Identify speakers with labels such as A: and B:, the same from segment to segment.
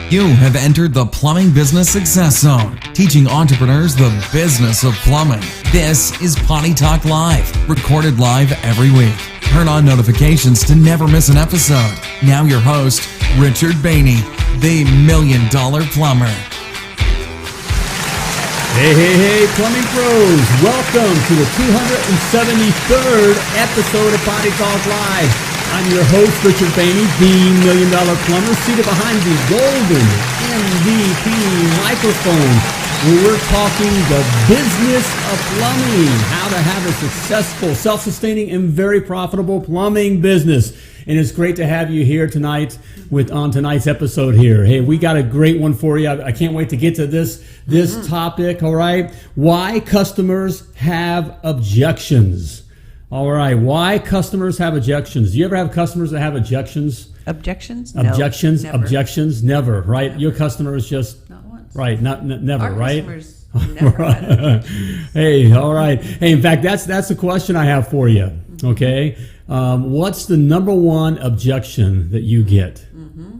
A: You have entered the Plumbing Business Success Zone, teaching entrepreneurs the business of plumbing. This is Potty Talk Live, recorded live every week. Turn on notifications to never miss an episode. Now your host, Richard Behney, the $1 Million Plumber.
B: Hey, plumbing pros. Welcome to the 273rd episode of Potty Talk Live. I'm your host, Richard Behney, the $1 Million Plumber, seated behind the golden MVP microphone, where we're talking the business of plumbing, how to have a successful, self-sustaining, and very profitable plumbing business. And it's great to have you here tonight on tonight's episode here. Hey, we got a great one for you. I can't wait to get to this topic, all right? Why customers have objections. All right, why customers have objections. Do you ever have customers that have objections?
C: Objections?
B: Objections?
C: No, never.
B: Objections? Never, right?
C: Never.
B: Your customer is just...
C: Not once.
B: Right, never,
C: Our
B: right?
C: customers never had an objection.
B: Hey, all right. Hey, in fact, that's the question I have for you, okay? What's the number one objection that you get?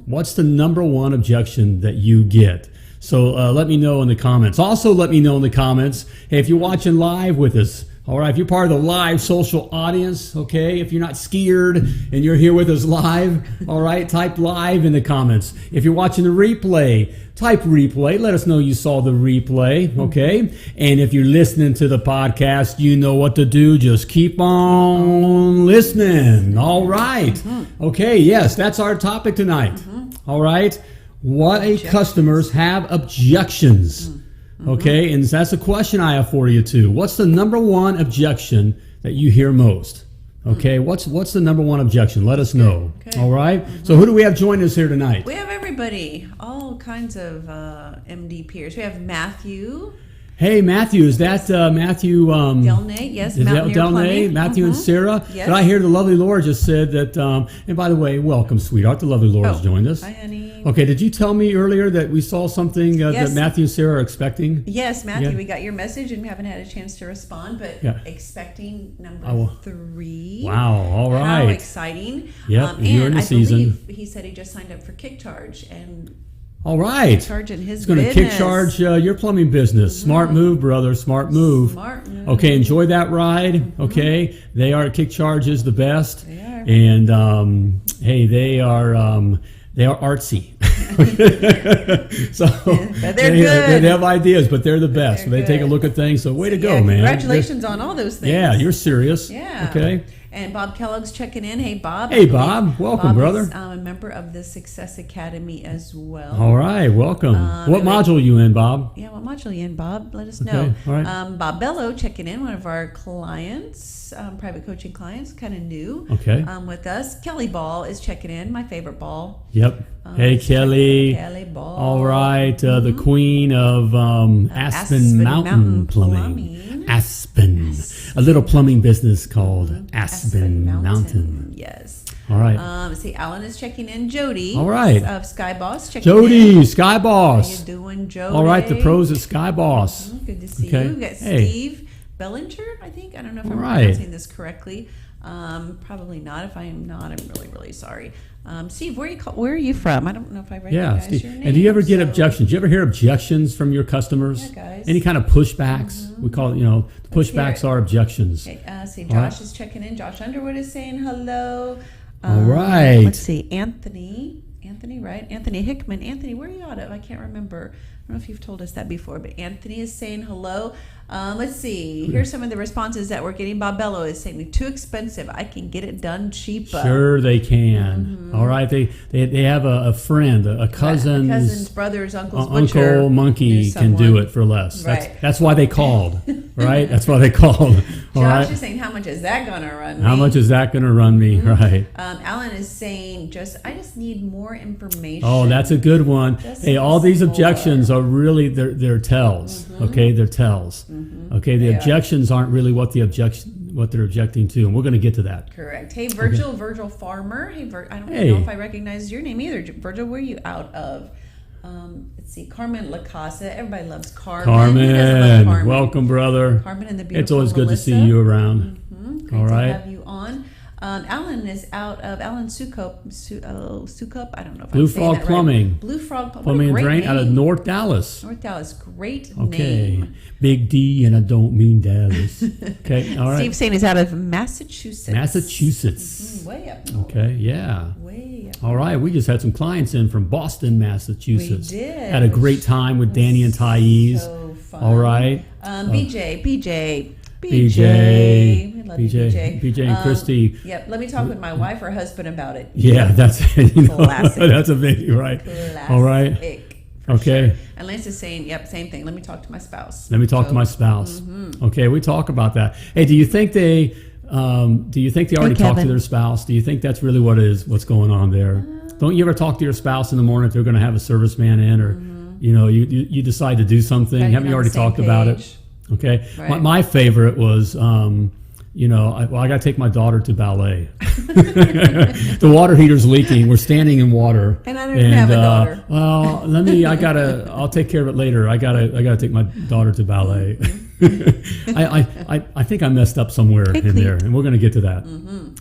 B: What's the number one objection that you get? So let me know in the comments. Also, let me know in the comments, hey, if you're watching live with us, all right, if you're part of the live social audience, okay, if you're not scared and you're here with us live, all right, type live in the comments. If you're watching the replay, type replay. Let us know you saw the replay, okay? And if you're listening to the podcast, you know what to do. Just keep on listening. All right. Okay, yes, that's our topic tonight. All right. Why customers have objections. Okay, and that's a question I have for you too. What's the number one objection that you hear most? Okay, what's the number one objection? Let us know.
C: Okay.
B: All right. So who do we have joining us here tonight?
C: We have everybody, all kinds of MD peers. We have Matthew.
B: Hey, Matthew, is that Matthew?
C: Delnay, yes.
B: Is that
C: Mountaineer
B: Delnay?
C: Plumbing.
B: Matthew and Sarah?
C: Yes.
B: Did I hear the lovely Laura just said that, and by the way, welcome, sweetheart. The lovely Laura's joined us.
C: Hi, honey.
B: Okay, did you tell me earlier that we saw something
C: Yes.
B: that Matthew and Sarah are expecting?
C: Yes, Matthew,
B: Yeah.
C: we got your message and we haven't had a chance to respond, but
B: Yeah.
C: expecting number 3.
B: Wow, all right.
C: How exciting.
B: Yep,
C: And
B: you're in the
C: I
B: season.
C: believe he said he just signed up for KickCharge and
B: All right.
C: charging his
B: It's going to
C: business.
B: kickcharge your plumbing business. Smart move, brother. Smart move.
C: Smart move.
B: Okay, enjoy that ride. Okay, they are KickCharge is the best.
C: They are.
B: And hey, they are artsy. So
C: But they're good.
B: They have ideas, but they're the best.
C: They're
B: they take a
C: good.
B: look at things. So way to go,
C: Yeah,
B: man.
C: congratulations on all those things.
B: Yeah, you're serious.
C: Yeah.
B: Okay.
C: And Bob Kellogg's checking in. Hey, Bob.
B: Hey, Bob. Welcome,
C: Bob
B: brother.
C: is a member of the Success Academy as well.
B: All right, welcome. What module are you in, Bob?
C: Yeah, what module are you in, Bob? Let us know.
B: Okay, all right.
C: Bob Bello checking in, one of our clients, private coaching clients, kind of new.
B: Okay.
C: With us. Kelly Ball is checking in, my favorite Ball.
B: Yep. Hey, Kelly.
C: Kelly Ball.
B: All right, the queen of Aspen Mountain Plumbing. Aspen. A little plumbing business called Aspen Mountain.
C: Yes.
B: All right.
C: Let's see, Alan is checking in. Jody.
B: All right.
C: Of Sky Boss checking in.
B: Jody, Sky
C: How
B: Boss.
C: you doing, Jody?
B: All right, the pros at Sky Boss.
C: Good to see
B: Okay.
C: you. We got
B: Hey.
C: Steve Bellinger, I think. I don't know if I'm
B: All right.
C: pronouncing this correctly. Probably not. If I am not, I'm really, really sorry. Steve, where are you from? I don't know if I recognize
B: Yeah, Steve.
C: your name.
B: And do you ever get
C: so-
B: objections? Do you ever hear objections from your customers?
C: Yeah, guys.
B: Any kind of pushbacks? We call it, the
C: hear
B: pushbacks
C: it.
B: are objections.
C: Okay, see,
B: All
C: Josh
B: right.
C: is checking in. Josh Underwood is saying hello.
B: All right.
C: Let's see, Anthony, right? Anthony Hickman. Anthony, where are you out of? I can't remember. I don't know if you've told us that before, but Anthony is saying hello. Let's see. Here's some of the responses that we're getting. Bob Bello is saying, too expensive. I can get it done cheaper.
B: Sure, they can. All right, they have a friend, a cousin's
C: brother's, uncle's butcher.
B: Uncle Monkey
C: knew
B: can do
C: someone.
B: it for less.
C: Right.
B: That's why they called, right? That's why they called. All
C: Josh
B: right.
C: is saying, how much is that going to run me?
B: How much is that going to run me? Right.
C: Alan is saying, I just need more information.
B: Oh, that's a good one.
C: Just
B: Hey, all these
C: more.
B: objections are really they're tells. Okay, they're tells. Okay, the objections aren't really what they're objecting to, and we're going to get to that.
C: Correct. Hey, Virgil Farmer. Hey, I don't
B: Hey.
C: know if I recognize your name either. Virgil, where are you out of? Let's see, Carmen LaCasa. Everybody loves Carmen. Who doesn't love Carmen?
B: Welcome, brother.
C: Carmen and the beautiful
B: It's always good to see
C: Melissa.
B: you around.
C: Great
B: All right.
C: to have you on. Alan is out of Alan Sukup. Sukup. I don't know if
B: Blue
C: I'm saying
B: Frog
C: that
B: Plumbing.
C: Right. Blue Frog
B: Plumbing and Drain out of North Dallas.
C: North Dallas. Great
B: Okay.
C: name.
B: Big D, and I don't mean Dallas. Okay. All right.
C: Steve Sain is out of Massachusetts.
B: Massachusetts.
C: Way up north.
B: Okay. Yeah.
C: Way up.
B: All right. We just had some clients in from Boston, Massachusetts.
C: We did.
B: Had a great time with Danny and Thais.
C: So fun.
B: All right.
C: BJ.
B: BJ.
C: We love you, BJ.
B: BJ and Christy.
C: Yep. Let me talk with my wife or husband about it.
B: Yeah, that's
C: Classic.
B: that's a big right.
C: Classic.
B: All right.
C: For
B: Okay.
C: Sure. And Lance is saying, yep, same thing. Let me talk to my spouse.
B: Let me talk to my spouse. Okay, we talk about that. Hey, do you think they already talk to
C: Kevin.
B: their spouse? Do you think that's really what's going on there? Don't you ever talk to your spouse in the morning if they're going to have a serviceman in, or you decide to do something?
C: Gotta
B: Haven't
C: get
B: you
C: on
B: already
C: the same
B: talked about it?
C: page.
B: Okay.
C: Right.
B: My favorite was I got to take my daughter to ballet. The water heater's leaking. We're standing in water.
C: And I don't even have a daughter.
B: Well, I'll take care of it later. I gotta take my daughter to ballet. I think I messed up somewhere in there, and we're gonna get to that.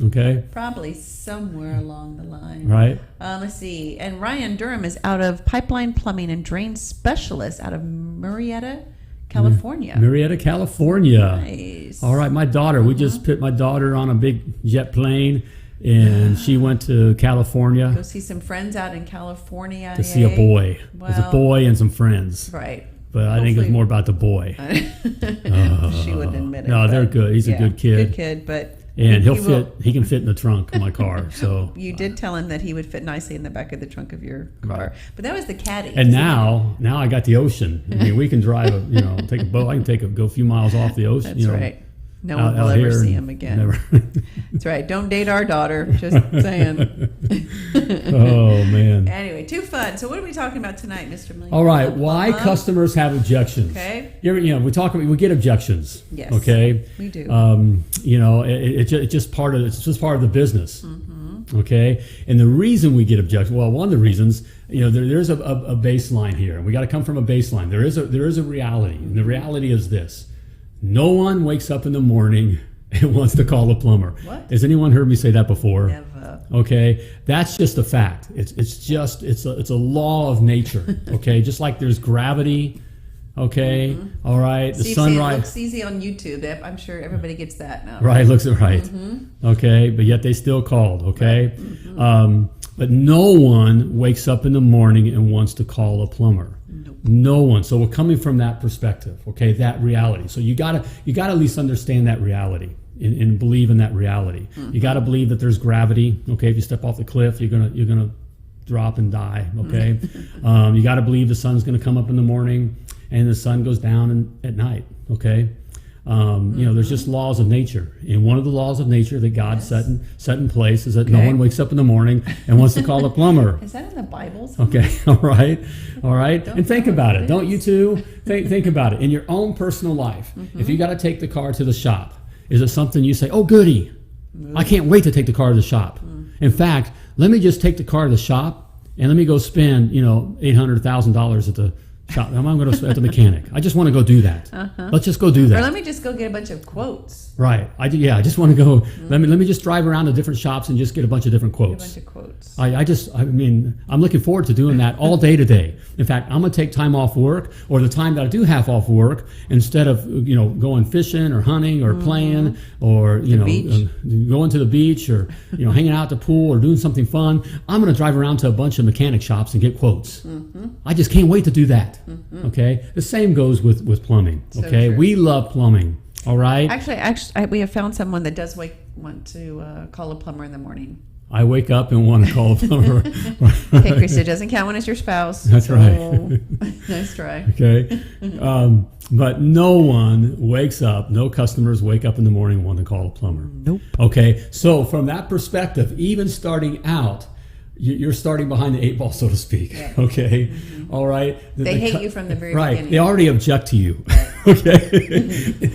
B: Okay.
C: Probably somewhere along the line.
B: Right.
C: Let's see. And Ryan Durham is out of Pipeline Plumbing and Drain Specialist out of Murrieta, California.
B: Murrieta, California.
C: Nice.
B: All right, my daughter. We just put my daughter on a big jet plane, and she went to California
C: Go see some friends out in California.
B: to see a boy. It was a
C: Well,
B: boy and some friends.
C: Right.
B: But I think it was
C: Hopefully-
B: more about the boy.
C: She wouldn't admit it.
B: No, they're
C: but
B: good. He's a good kid.
C: Good kid, but
B: And
C: he will-
B: he can fit in the trunk of my car. So
C: You did tell him that he would fit nicely in the back of the trunk of your car.
B: Right.
C: But that was the caddy.
B: and now I got the ocean. I mean, we can drive take a boat. I can go a few miles off the ocean.
C: That's right. No one will
B: out
C: ever
B: here
C: see
B: and
C: him again.
B: never-
C: That's right. Don't date our daughter. Just saying.
B: Oh man.
C: Anyway, too fun. So what are we talking about tonight, Mr. Million?
B: All right. Why
C: Plumber?
B: customers have objections?
C: Okay.
B: We get objections.
C: Yes.
B: Okay.
C: We do.
B: It's just part of the business. Okay. And the reason we get objections, well, one of the reasons, there's a baseline here, and we got to come from a baseline. There is a reality, and the reality is this: no one wakes up in the morning and wants to call a plumber.
C: What?
B: Has anyone heard me say that before?
C: Never.
B: Okay, that's just a fact. It's a law of nature. Okay, just like there's gravity. Okay, all right. The
C: Steve saying it
B: sunrise.
C: looks easy on YouTube. I'm sure everybody gets that now.
B: Right, looks right. Okay, but yet they still called. Okay, but no one wakes up in the morning and wants to call a plumber.
C: Nope.
B: No one. So we're coming from that perspective. Okay, that reality. So you gotta at least understand that reality and believe in that reality. You gotta believe that there's gravity. Okay, if you step off the cliff, you're gonna drop and die. Okay, you gotta believe the sun's gonna come up in the morning and the sun goes down at night. Okay. There's just laws of nature, and one of the laws of nature that God set in place is that no one wakes up in the morning and wants to call a plumber.
C: Is that in the Bible? Somewhere?
B: Okay, all right, and think about it. Don't you too? Think about it in your own personal life. If you got to take the car to the shop, is it something you say, "Oh, goody, I can't wait to take the car to the shop"? In fact, let me just take the car to the shop and let me go spend $800,000 at the shop. I'm going to at the mechanic. I just want to go do that. Let's just go do that.
C: Or let me just go get a bunch of quotes.
B: Right. I just want to go. Let me just drive around to different shops and just get a bunch of different quotes.
C: Get a bunch of quotes.
B: I'm looking forward to doing that all day today. In fact, I'm going to take time off work, or the time that I do have off work, instead of going fishing or hunting or playing or going to the beach or hanging out at the pool or doing something fun. I'm going to drive around to a bunch of mechanic shops and get quotes. I just can't wait to do that. Okay. The same goes with plumbing. Okay.
C: So
B: we love plumbing. All right.
C: Actually, we have found someone that does want to call a plumber in the morning.
B: I wake up and want to call a plumber.
C: Okay, Chris, it doesn't count when it's your spouse.
B: That's right.
C: Nice try.
B: Okay. But no customers wake up in the morning and want to call a plumber.
C: Nope.
B: Okay. So from that perspective, even starting out, you're starting behind the 8 ball, so to speak. Yeah. Okay. All right.
C: They hate you from the very
B: right.
C: beginning.
B: They already object to you.
C: Right.
B: Okay.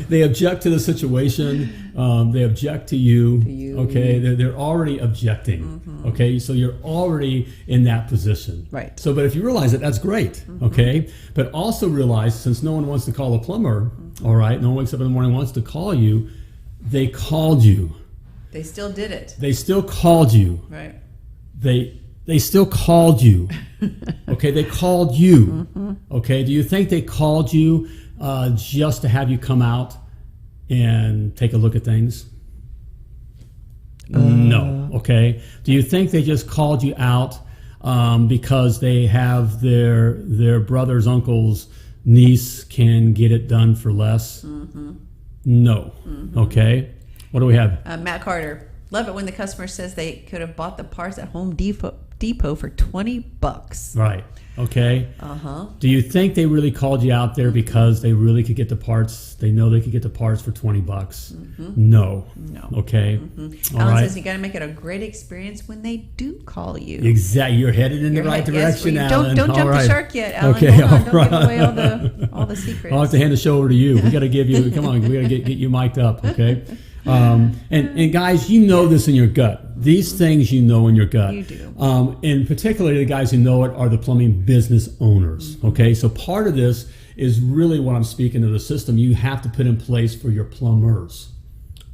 B: They object to the situation. They object to you. Okay. They're already objecting. Okay. So you're already in that position.
C: Right.
B: So, but if you realize that, that's great. Okay. But also realize, since no one wants to call a plumber, all right, no one wakes up in the morning and wants to call you, they called you.
C: They still did it.
B: They still called you.
C: Right.
B: They still called you. Okay, they called you. Okay, do you think they called you just to have you come out and take a look at things? No. Okay. Do you think they just called you out because they have their brother's uncle's niece can get it done for less? No. Okay. What do we have?
C: Matt Carter. Love it when the customer says they could have bought the parts at Home Depot for $20.
B: Right. Okay.
C: Uh-huh.
B: Do you think they really called you out there because they really could get the parts? They know they could get the parts for $20. No. Okay. All
C: Alan
B: right.
C: says you got to make it a great experience when they do call you.
B: Exactly. You're headed in the right direction, Alan.
C: Don't jump the shark yet, Alan.
B: Okay.
C: Hold on. Don't give away all the secrets.
B: I'll have to hand the show over to you. We got to give you. Come on. We got to get you mic'd up. Okay. And guys, you know this in your gut. These things you know in your gut.
C: You do.
B: And particularly the guys who know it are the plumbing business owners. Okay, so part of this is really what I'm speaking of the system you have to put in place for your plumbers.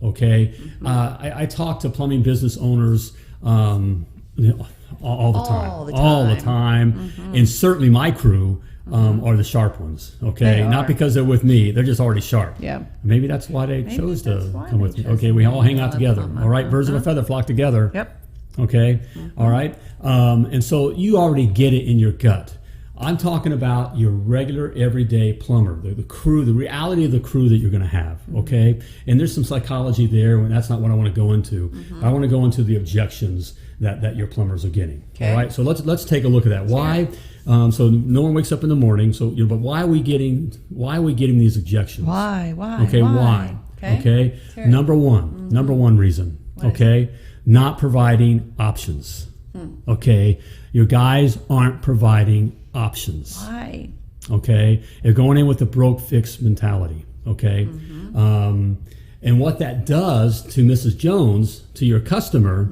B: Okay, I talk to plumbing business owners all the time, and certainly my crew. Are the sharp ones, okay? Not because they're with me, they're just already sharp.
C: Yeah.
B: Maybe that's why they chose to come with me. Okay, we all hang out together. All right, birds of a feather flock together.
C: Yep.
B: Okay, all right. And so you already get it in your gut. I'm talking about your regular, everyday plumber, the crew, the reality of the crew that you're going to have, okay? And there's some psychology there, and that's not what I want to go into. I want to go into the objections that your plumbers are getting.
C: Okay.
B: All right, so let's take a look at that. Why? So no one wakes up in the morning. So, but why are we getting these objections?
C: Why?
B: Okay, why? Okay. Number one reason. Okay, not providing options. Okay, your guys aren't providing options.
C: Why?
B: Okay, they're going in with the broke fix mentality. Okay, and what that does to Mrs. Jones, to your customer,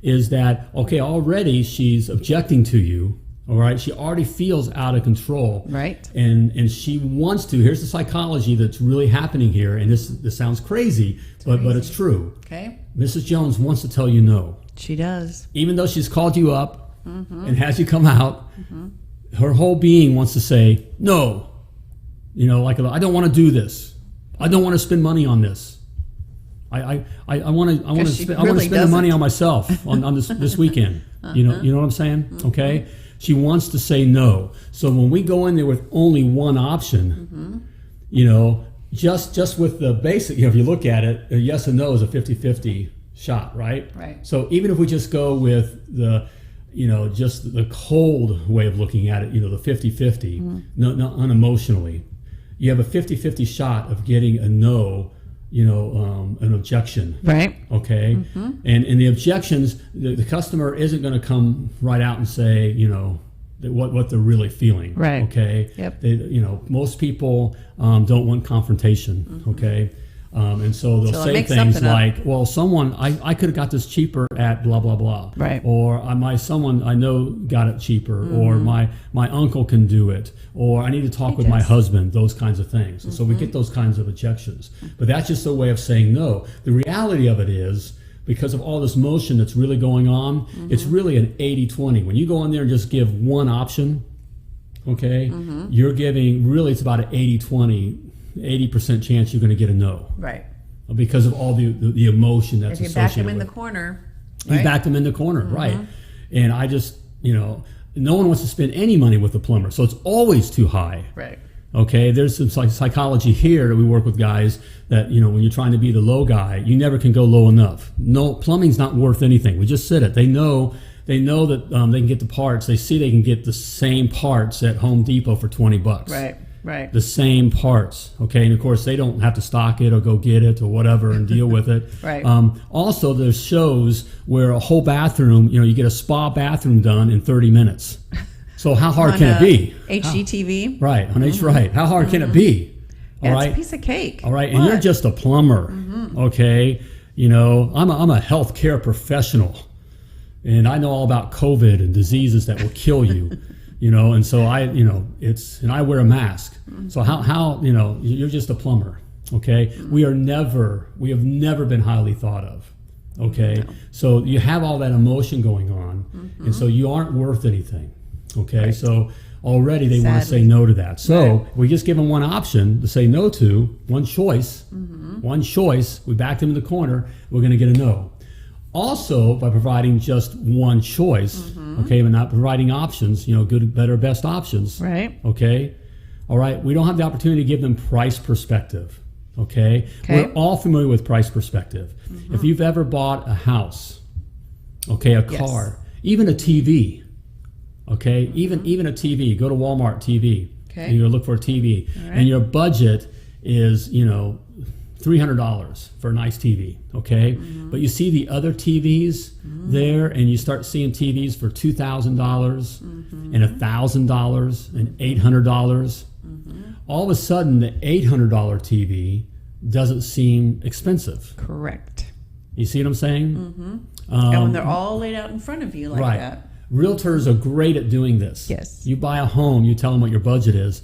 B: is that already she's objecting to you. All right, she already feels out of control,
C: right?
B: And she wants to. Here's the psychology that's really happening here, and this sounds crazy, but it's true.
C: Okay.
B: Mrs. Jones wants to tell you no.
C: She does.
B: Even though she's called you up and has you come out, her whole being wants to say no. You know, like I don't want to do this. I don't want to spend money on this. I want to spend the money on myself on this weekend. You know what I'm saying? Okay. She wants to say no. So when we go in there with only one option, just with the basic, if you look at it, a yes and no is a 50-50 shot, right?
C: Right.
B: So even if we just go with the, just the cold way of looking at it, the 50-50, no, unemotionally, you have a 50-50 shot of getting a no, an objection.
C: Right.
B: Okay. And the objections, the customer isn't going to come right out and say, what they're really feeling.
C: Right.
B: Okay.
C: Yep.
B: They, most people don't want confrontation. Okay. And so they'll say things like, well, I could have got this cheaper at blah, blah, blah.
C: Right.
B: Or someone I know got it cheaper, or my uncle can do it, or I need to talk with my husband, those kinds of things. And so we get those kinds of objections. But that's just a way of saying no. The reality of it is, because of all this motion that's really going on, it's really an 80-20. When you go in there and just give one option, okay, you're giving, really it's about an 80-20, 80% chance you're going to get a no.
C: Right.
B: Because of all the emotion that's associated with it. If you back them
C: in the corner.
B: Right? You back them in the corner, right. And I just, no one wants to spend any money with the plumber, so it's always too high.
C: Right.
B: Okay, there's some psychology here that we work with guys that, when you're trying to be the low guy, you never can go low enough. No, plumbing's not worth anything. We just said it. They know that they can get the parts. They see they can get the same parts at Home Depot for $20.
C: Right. Right.
B: The same parts, okay? And of course, they don't have to stock it or go get it or whatever and deal with it.
C: Right.
B: Also, there's shows where a whole bathroom, you get a spa bathroom done in 30 minutes. So how hard can it be?
C: HGTV.
B: Right. Right. How hard can it be? All right.
C: It's a piece of cake.
B: All right. And you're just a plumber, okay? I'm a healthcare professional, and I know all about COVID and diseases that will kill you. And so and I wear a mask. So how you're just a plumber, okay? We have never been highly thought of, Okay, so you have all that emotion going on, and so you aren't worth anything. Okay, so already they want to say no to that. So we just give them one option to say no to, one choice. We back them in the corner. We're going to get a no. Also, by providing just one choice, okay, but not providing options, good, better, best options.
C: Right.
B: Okay. All right. We don't have the opportunity to give them price perspective. Okay. We're all familiar with price perspective. If you've ever bought a house, okay, a car, even a TV, okay, even a TV, go to Walmart TV, and you look for a TV, and your budget is, $300 for a nice TV, okay? But you see the other TVs there, and you start seeing TVs for $2,000 and $1,000 and $800. All of a sudden, the $800 TV doesn't seem expensive.
C: Correct.
B: You see what I'm saying?
C: And when they're all laid out in front of you like that.
B: Realtors are great at doing this.
C: Yes.
B: You buy a home, you tell them what your budget is.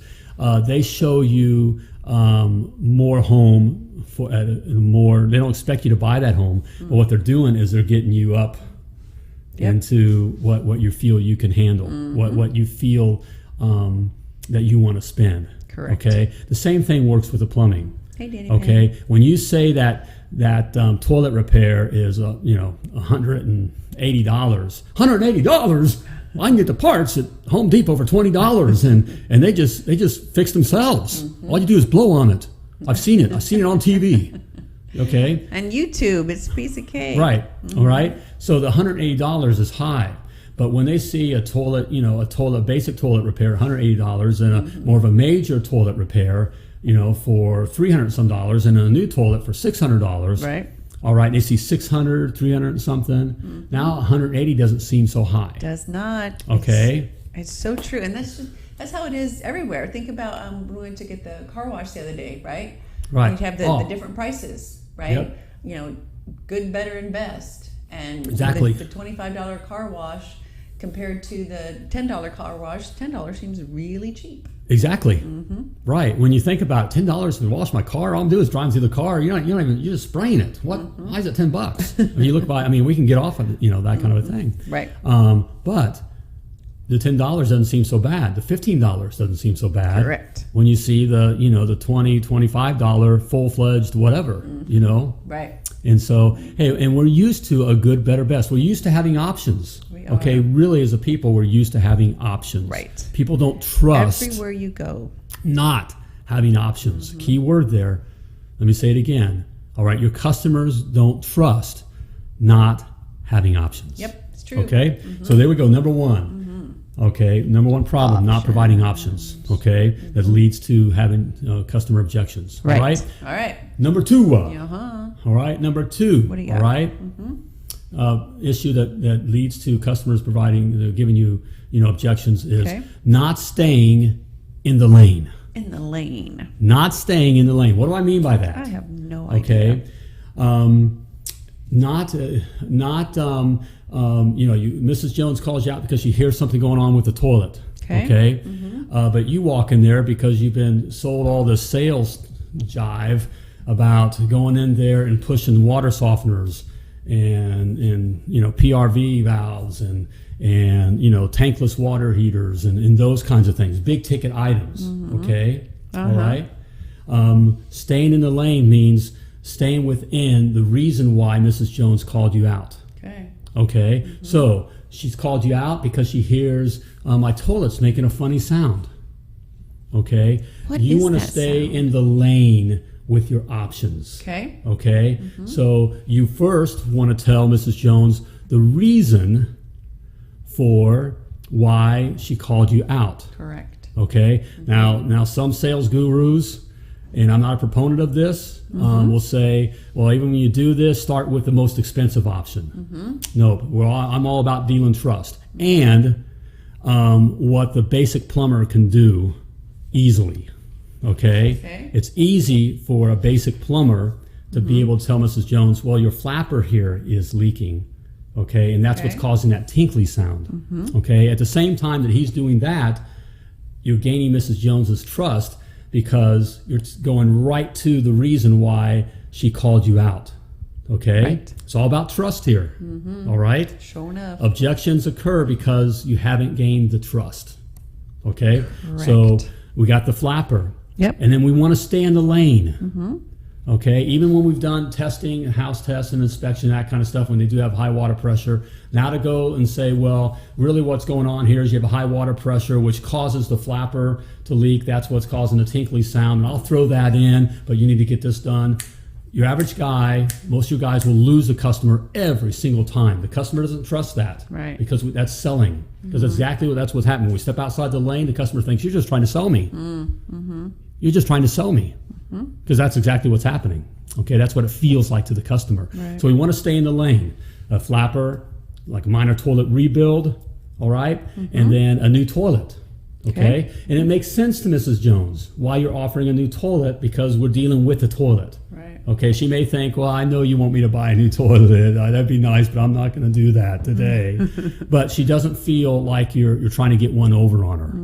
B: They show you more home for more. They don't expect you to buy that home, but what they're doing is they're getting you up into what you feel you can handle, what you feel that you want to spend.
C: Correct.
B: Okay. The same thing works with the plumbing.
C: Hey, Danny.
B: Okay. When you say that toilet repair is $180, $180. I can get the parts at Home Depot for $20, and they just fix themselves. All you do is blow on it. I've seen it. I've seen it on TV. Okay.
C: And YouTube, it's a piece of cake.
B: Right. All right. So the $180 is high, but when they see a toilet, a basic toilet repair, $180, and a more of a major toilet repair, for $300 some dollars, and a new toilet for $600.
C: Right.
B: All right, they see 600, 300 and something. Now 180 doesn't seem so high.
C: Does not.
B: Okay.
C: It's so true, and that's how it is everywhere. Think about when we went to get the car wash the other day, right?
B: Right.
C: You have the different prices, right?
B: Yep.
C: Good, better, and best, and
B: exactly.
C: the $25 car wash compared to the $10 car wash. $10 seems really cheap.
B: Exactly. Right. When you think about $10 to wash my car, all I'm doing is driving through the car. You're just spraying it. What? Why is it $10? When you look by, we can get off of that kind of a thing.
C: Right.
B: But the $10 doesn't seem so bad. The $15 doesn't seem so bad.
C: Correct.
B: When you see the the $20, $25 full-fledged whatever,
C: Right.
B: And so, hey, and we're used to a good, better, best. We're used to having options.
C: We are.
B: Okay, really, as a people, we're used to having options.
C: Right.
B: People don't trust
C: Everywhere you go.
B: not having options. Key word there. Let me say it again. All right, your customers don't trust not having options.
C: Yep, it's true.
B: Okay, so there we go. Number one. Okay, number one problem, not providing options. Okay, that leads to having customer objections.
C: Right.
B: All right.
C: All right.
B: Number two.
C: Uh-huh.
B: All right. Number two.
C: What do you got?
B: All right. Issue that leads to customers giving you objections is not staying in the lane.
C: In the lane.
B: Not staying in the lane. What do I mean by that?
C: I have no idea.
B: Okay. Mrs. Jones calls you out because she hears something going on with the toilet. Okay. But you walk in there because you've been sold all this sales jive about going in there and pushing water softeners and PRV valves and tankless water heaters and those kinds of things, big ticket items. Okay. All right. Staying in the lane means staying within the reason why Mrs. Jones called you out. Okay. So she's called you out because she hears my toilet's making a funny sound. Okay. You want to stay in the lane with your options. Okay. So you first want to tell Mrs. Jones the reason for why she called you out.
C: Correct.
B: Okay. Now some sales gurus, and I'm not a proponent of this, will say, well, even when you do this, start with the most expensive option. No, I'm all about deal and trust and what the basic plumber can do easily. Okay. It's easy for a basic plumber to be able to tell Mrs. Jones, well, your flapper here is leaking. Okay. And that's what's causing that tinkly sound. Okay. At the same time that he's doing that, you're gaining Mrs. Jones's trust because you're going right to the reason why she called you out. Okay?
C: Right.
B: It's all about trust here. All right?
C: Sure enough.
B: Objections occur because you haven't gained the trust. Okay?
C: Correct.
B: So we got the flapper.
C: Yep.
B: And then we want to stay in the lane. Okay? Even when we've done testing, house tests and inspection, that kind of stuff, when they do have high water pressure, now to go and say, well, really what's going on here is you have a high water pressure which causes the flapper to leak. That's what's causing the tinkly sound. And I'll throw that in, but you need to get this done. Your average guy, most of you guys will lose the customer every single time. The customer doesn't trust that.
C: Right.
B: Because that's selling. Because exactly that's what's happening. When we step outside the lane, the customer thinks, you're just trying to sell me. You're just trying to sell me. Because that's exactly what's happening. Okay, that's what it feels like to the customer.
C: Right.
B: So we want to stay in the lane. A flapper, like a minor toilet rebuild, all right? And then a new toilet. Okay? And it makes sense to Mrs. Jones why you're offering a new toilet, because we're dealing with the toilet.
C: Right.
B: Okay, she may think, well, I know you want me to buy a new toilet. That'd be nice, but I'm not going to do that today. But she doesn't feel like you're trying to get one over on her.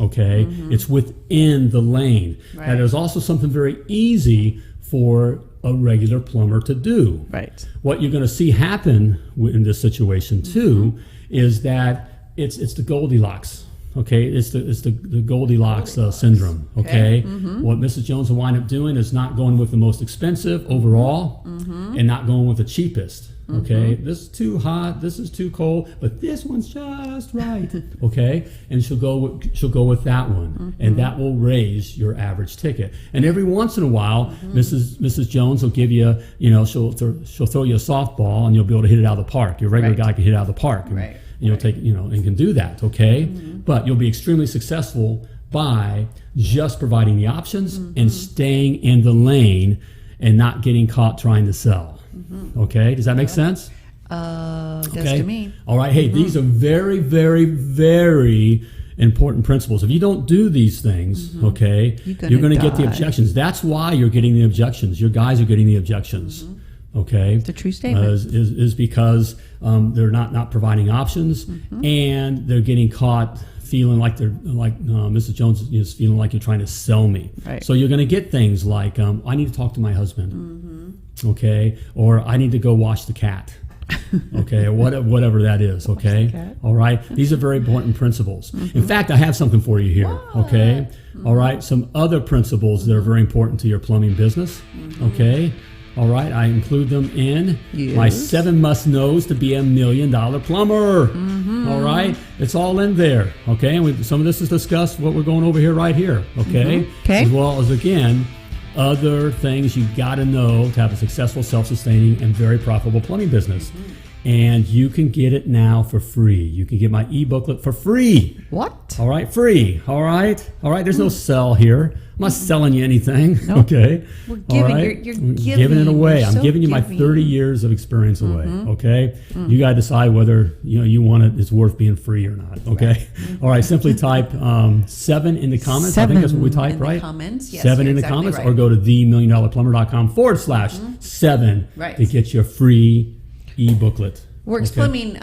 B: Okay? It's within the lane.
C: Right.
B: Now, there's also something very easy for a regular plumber to do.
C: Right.
B: What you're going to see happen in this situation too is that it's the Goldilocks. Okay, it's the Goldilocks syndrome. Okay, what Mrs. Jones will wind up doing is not going with the most expensive overall, and not going with the cheapest. Okay, this is too hot, this is too cold, but this one's just right. Okay, and she'll go with that one, and that will raise your average ticket. And every once in a while, Mrs. Jones will give you, she'll throw you a softball, and you'll be able to hit it out of the park. Your regular guy can hit it out of the park.
C: Right.
B: And can do that, okay? But you'll be extremely successful by just providing the options and staying in the lane and not getting caught trying to sell. Okay, does that make sense?
C: Does to me.
B: All right, hey, these are very, very, very important principles. If you don't do these things, okay, you're going to get the objections. That's why you're getting the objections. Your guys are getting the objections. Okay,
C: It's a true statement.
B: Is because they're not providing options, and they're getting caught feeling like they're Mrs. Jones is feeling like you're trying to sell me.
C: Right.
B: So you're going to get things like I need to talk to my husband, okay, or I need to go wash the cat, okay, or whatever that is, okay. All right, these are very important principles. In fact, I have something for you here, okay. All right, some other principles that are very important to your plumbing business, okay. All right, I include them in my 7 must-knows to be $1 million plumber. All right, it's all in there, okay? And some of this is discussed, what we're going over here right here, okay?
C: Okay.
B: As well as, again, other things you got to know to have a successful, self-sustaining, and very profitable plumbing business. And you can get it now for free. You can get my e-booklet for free.
C: What?
B: All right, free. All right. There's no sell here. I'm not selling you anything.
C: Nope.
B: Okay.
C: We're giving.
B: All right?
C: You're
B: giving it away.
C: You're
B: I'm
C: so
B: giving you my 30 years of experience away. Okay. You got to decide whether you want it. It's worth being free or not. Okay.
C: Right.
B: All right. Simply type 7 in the comments. I think that's what we type, right?
C: Comments. Yes,
B: 7
C: you're
B: in the
C: exactly
B: comments,
C: right.
B: or go to themilliondollarplumber.com/7
C: Right.
B: to get your free e-booklet.
C: Works
B: Okay.
C: Plumbing,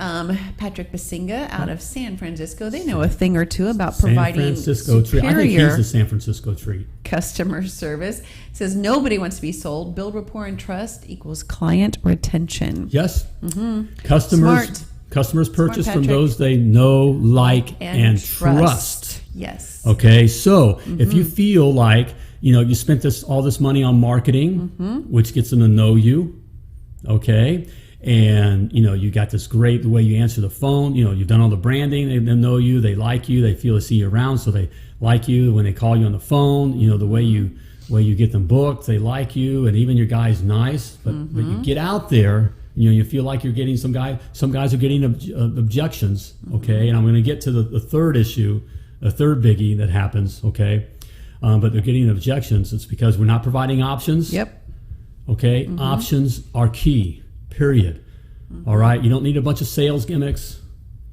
C: Patrick Basinga out of San Francisco. They know a thing or two about providing
B: San Francisco tree. I think he's
C: superior
B: the San Francisco tree.
C: customer service. Says nobody wants to be sold. Build rapport and trust equals client retention.
B: Yes. Customers
C: Smart.
B: purchase from
C: Patrick.
B: those they know, like, and trust.
C: Yes.
B: Okay, so if you feel like you spent all this money on marketing, which gets them to know you, okay, and you got this great the way you answer the phone, you've done all the branding, they know you, they like you, they feel to see you around, so they like you when they call you on the phone, the way you get them booked, they like you, and even your guy's nice, but you get out there, you feel like you're getting some guys are getting objections, okay, and I'm going to get to the third issue, a third biggie that happens, okay, but they're getting objections. It's because we're not providing options.
C: Yep.
B: Okay, options are key. Period. All right, you don't need a bunch of sales gimmicks.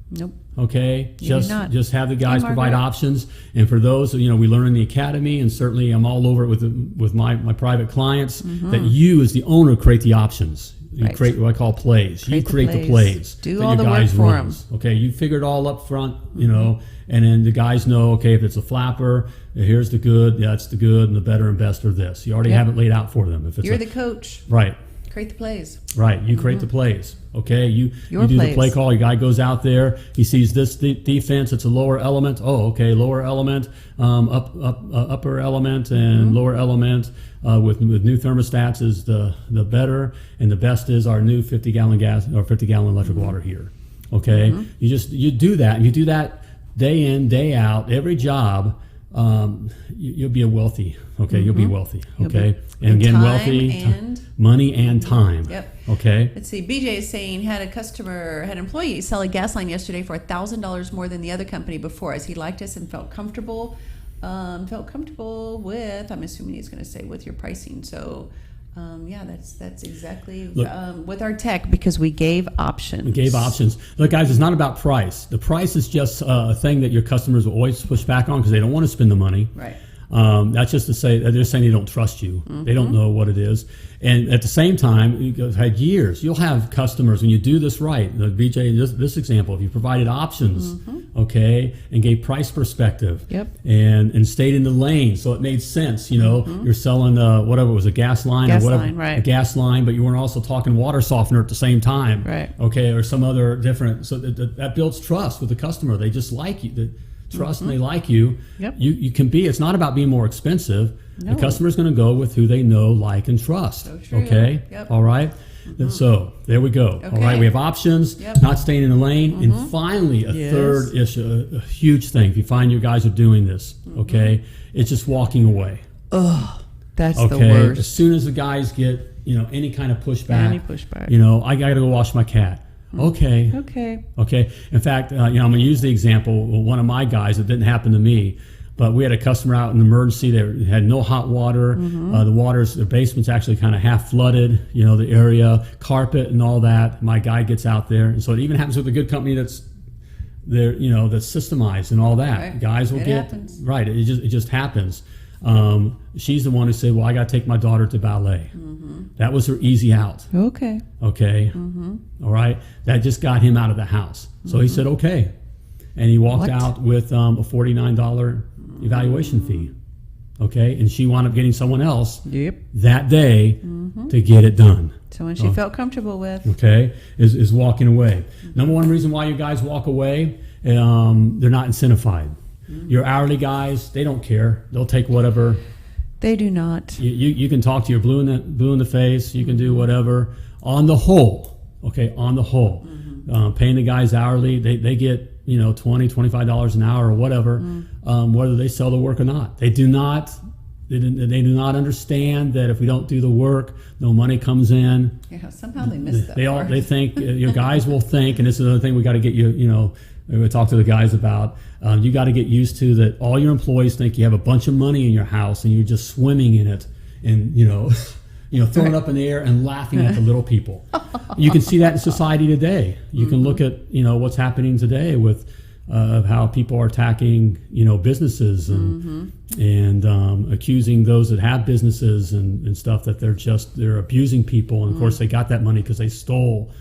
C: Nope.
B: Okay,
C: You do not.
B: just have the guys
C: Hey,
B: provide
C: Margaret.
B: options. And for those, we learn in the academy, and certainly I'm all over it with my private clients. That you, as the owner, create the options. You
C: Right.
B: create what I call plays. You create the plays.
C: Do
B: that
C: all
B: your
C: the work
B: guys
C: for
B: runs. Okay, you figure it all up front. And then the guys know. Okay, if it's a flapper, here's the good. That's the good, and the better and best are this. You already
C: Yep.
B: have it laid out for them. If it's
C: You're the coach.
B: right.
C: Create the plays.
B: Right, you create the plays. Okay, you do
C: plays.
B: the play call. Your guy goes out there. He sees this defense. It's a lower element. Oh, okay, lower element, upper element, and lower element with new thermostats is the better, and the best is our new 50-gallon gas or 50-gallon electric water heater. Okay, you do that, and you do that day in, day out, every job. You'll be wealthy. Okay, you'll be wealthy. Okay, and again, wealthy, money and time.
C: Yep.
B: Okay.
C: Let's see. BJ is saying had an employee sell a gas line yesterday for $1,000 more than the other company before, as he liked us and felt comfortable. With. I'm assuming he's going to say with your pricing. So. That's exactly with our tech, because we gave options. Look, guys, it's not about price. The price is just a thing that your customers will always push back on because they don't want to spend the money. Right. That's just to say they're saying they don't trust you. They don't know what it is. And at the same time, you've had years. You'll have customers when you do this right. The BJ, this example, if you provided options, okay, and gave price perspective, and stayed in the lane, so it made sense. You're selling whatever it was, a gas line or whatever, a gas line, but you weren't also talking water softener at the same time, right? Okay, or some other different. So that builds trust with the customer. They just like you. Trust and they like you. You can be. It's not about being more expensive. No. The customer's going to go with who they know, like, and trust. So true. Okay. All right. So there we go. Okay. All right. We have options. Not staying in the lane, and finally a third issue, a huge thing. If you find your guys are doing this, okay, it's just walking away. Oh, that's the worst.
B: As soon as the guys get any kind of pushback, I got to go wash my cat. Okay. In fact, I'm going to use the example. One of my guys, it didn't happen to me, but we had a customer out in an emergency. They had no hot water. The basement's actually kind of half flooded. The area, carpet and all that. My guy gets out there, and so it even happens with a good company that's there. That's systemized and all that. Right. Guys will
C: happens.
B: Right. It just happens. She's the one who said, "Well, I got to take my daughter to ballet." That was her easy out. Okay. All right. That just got him out of the house. So he said, "Okay," and he walked out with a $49 evaluation fee. Okay, and she wound up getting someone else that day to get it done.
C: Someone she felt comfortable with.
B: Okay, is walking away. Number one reason why you guys walk away, they're not incentivized. Your hourly guys, they don't care. They'll take whatever.
C: They do not.
B: You can talk to your blue in the face. You can do whatever. On the whole, paying the guys hourly, they get $20, $25 an hour or whatever, whether they sell the work or not. They do not understand that if we don't do the work, no money comes in.
C: Yeah, somehow they miss that.
B: They think your guys will think, and this is another thing we got to get we talk to the guys about. You got to get used to that. All your employees think you have a bunch of money in your house and you're just swimming in it, and throwing it up in the air and laughing at the little people. You can see that in society today. You can look at what's happening today with how people are attacking businesses and accusing those that have businesses and stuff that they're abusing people. And of course they got that money because they stole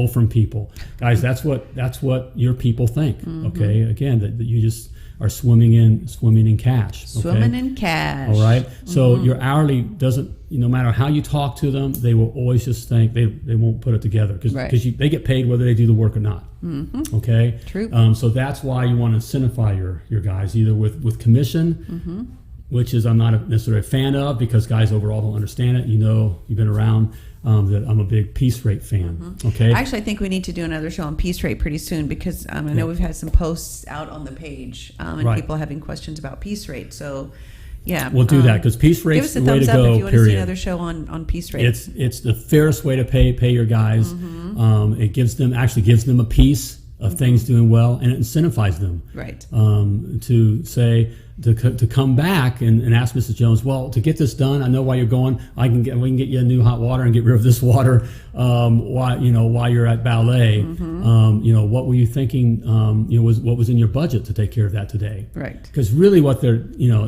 B: from people. Guys, that's what your people think. Okay, again, that you just are swimming in cash. Okay?
C: Swimming in cash.
B: All right. So your hourly doesn't. No matter how you talk to them, they will always just think they won't put it together because they get paid whether they do the work or not. Okay.
C: True.
B: So that's why you want to incentivize your guys either with commission, which is I'm not necessarily a fan of because guys overall don't understand it. You've been around. That I'm a big piece rate fan. Okay.
C: Actually, I think we need to do another show on piece rate pretty soon because I know we've had some posts out on the page and people having questions about piece rate. So, yeah,
B: we'll do that because piece rate's the way to go. Give us a thumbs up if you want to see another
C: show on piece rate.
B: It's the fairest way to pay your guys. It gives them a piece of things doing well, and it incentivizes them.
C: Right.
B: To say. To come back and ask Mrs. Jones, well, to get this done, I know why you're going. We can get you a new hot water and get rid of this water. While you're at ballet, what were you thinking? What was in your budget to take care of that today?
C: Right.
B: Because really, what they're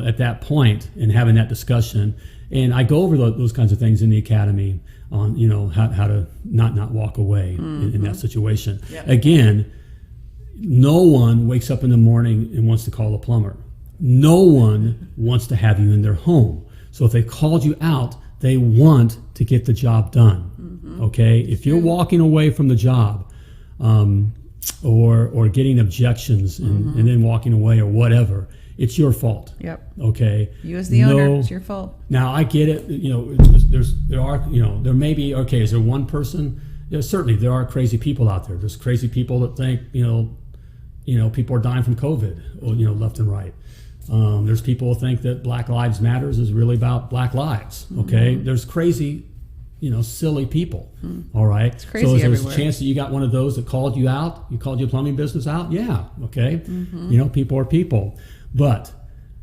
B: at that point and having that discussion, and I go over those kinds of things in the academy on how to not walk away in that situation. Yep. Again, no one wakes up in the morning and wants to call a plumber. No one wants to have you in their home. So if they called you out, They want to get the job done. Okay, if you're walking away from the job, or getting objections and then walking away or whatever, it's your fault.
C: Yep.
B: Okay.
C: You as the owner, it's your fault.
B: Now I get it. There may be, okay, is there one person? Certainly there are crazy people out there. There's crazy people that think people are dying from COVID, left and right. There's people who think that Black Lives Matters is really about Black lives. Okay. There's crazy, silly people. All right. It's
C: crazy
B: so there's
C: everywhere.
B: a chance that you got one of those that called you out. You called your plumbing business out. Yeah. Okay. People are people, but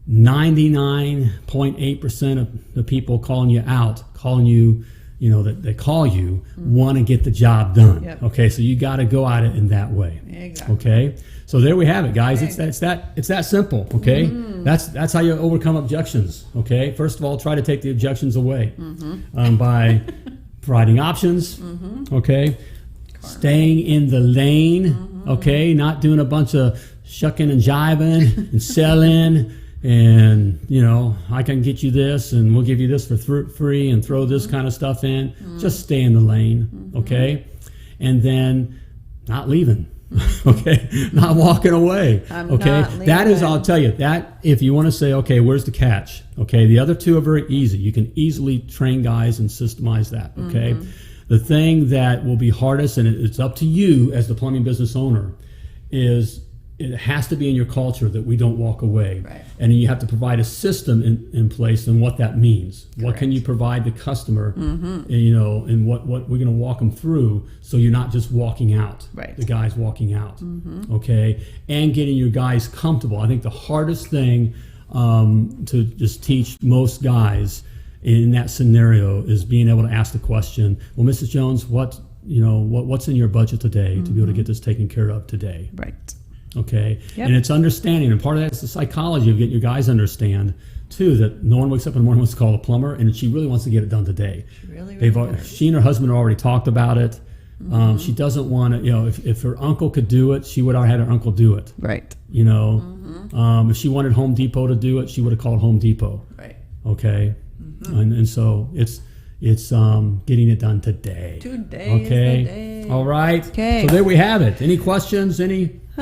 B: 99.8% of the people calling you out, that they call you, want to get the job done.
C: Yep.
B: Okay. So you got to go at it in that way.
C: Exactly.
B: Okay. So there we have it, guys.
C: Okay.
B: It's that simple. Okay. That's how you overcome objections. Okay. First of all, try to take the objections away by providing options. Okay. Staying in the lane. Okay. Not doing a bunch of shucking and jiving and selling. And I can get you this, and we'll give you this for free, and throw this kind of stuff in. Just stay in the lane. Okay. And then not leaving. Okay, not walking away. Okay, that is, I'll tell you that if you want to say, okay, where's the catch? Okay, the other two are very easy. You can easily train guys and systemize that. Okay, the thing that will be hardest, and it's up to you as the plumbing business owner, is it has to be in your culture that we don't walk away.
C: Right.
B: And you have to provide a system in place and what that means. Correct. What can you provide the customer, and what we're going to walk them through, so you're not just walking out.
C: Right.
B: The guys walking out. Okay. And getting your guys comfortable. I think the hardest thing to just teach most guys in that scenario is being able to ask the question, well, Mrs. Jones, what's in your budget today to be able to get this taken care of today?
C: Right.
B: Okay.
C: Yep.
B: And it's understanding, and part of that is the psychology of getting your guys to understand too that no one wakes up in the morning and wants to call a plumber, and she really wants to get it done today. She and her husband already talked about it. She doesn't want to, if her uncle could do it, she would have had her uncle do it.
C: Right.
B: If she wanted Home Depot to do it, she would have called Home Depot.
C: Right.
B: Okay. And so it's getting it done today.
C: Today
B: okay.
C: is the day.
B: All right.
C: Okay.
B: So there we have it. Any questions?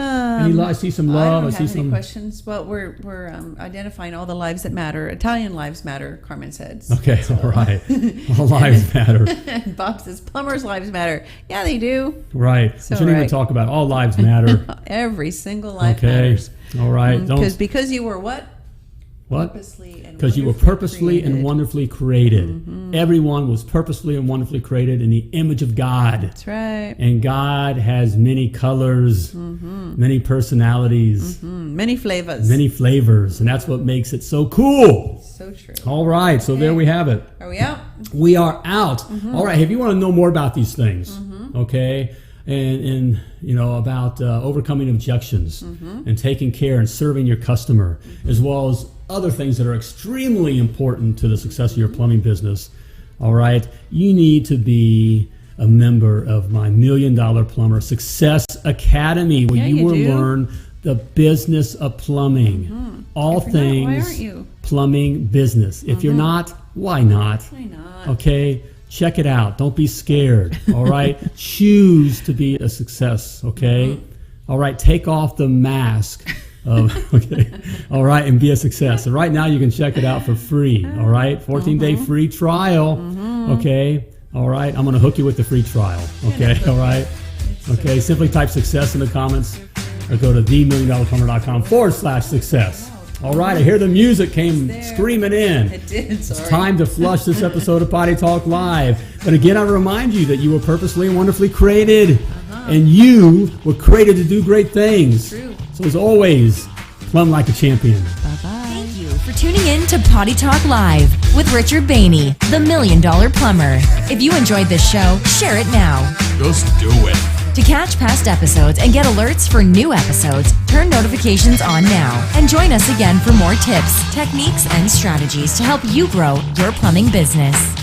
B: I see some love.
C: I don't have any questions. Well, we're identifying all the lives that matter. Italian lives matter, Carmen says.
B: Okay, so. All right. All lives matter.
C: And Bob says plumbers' lives matter. Yeah, they do.
B: Right.
C: So,
B: we shouldn't even talk about all lives matter.
C: Every single life matters.
B: All right.
C: Because you were what?
B: What? Because you were purposefully and wonderfully created. Everyone was purposefully and wonderfully created in the image of God.
C: That's right.
B: And God has many colors, many personalities,
C: many flavors.
B: Many flavors. And that's what makes it so cool.
C: So true.
B: All right. So there we have it.
C: Are we out?
B: We are out. All right. If you want to know more about these things, okay, and about overcoming objections and taking care and serving your customer, as well as other things that are extremely important to the success of your plumbing business, all right, you need to be a member of my $1 Million Plumber Success Academy, where you will learn the business of plumbing, all things
C: why aren't you?
B: Plumbing business. If you're not, why not?
C: Why not?
B: Okay, check it out. Don't be scared. All right, choose to be a success. Okay, all right, take off the mask. All right, and be a success. So right now you can check it out for free. All right, 14-day free trial. Okay, all right, I'm going to hook you with the free trial. Okay, all right. Okay, simply type success in the comments or go to themilliondollarplumber.com/success. All right, I hear the music came screaming in.
C: It did, sorry.
B: It's time to flush this episode of Potty Talk Live. But again, I remind you that you were purposely and wonderfully created, and you were created to do great things.
C: True.
B: So as always, plumb like a champion.
C: Bye-bye.
D: Thank you for tuning in to Potty Talk Live with Richard Behney, the $1 Million Plumber. If you enjoyed this show, share it now.
A: Just do it.
D: To catch past episodes and get alerts for new episodes, turn notifications on now and join us again for more tips, techniques, and strategies to help you grow your plumbing business.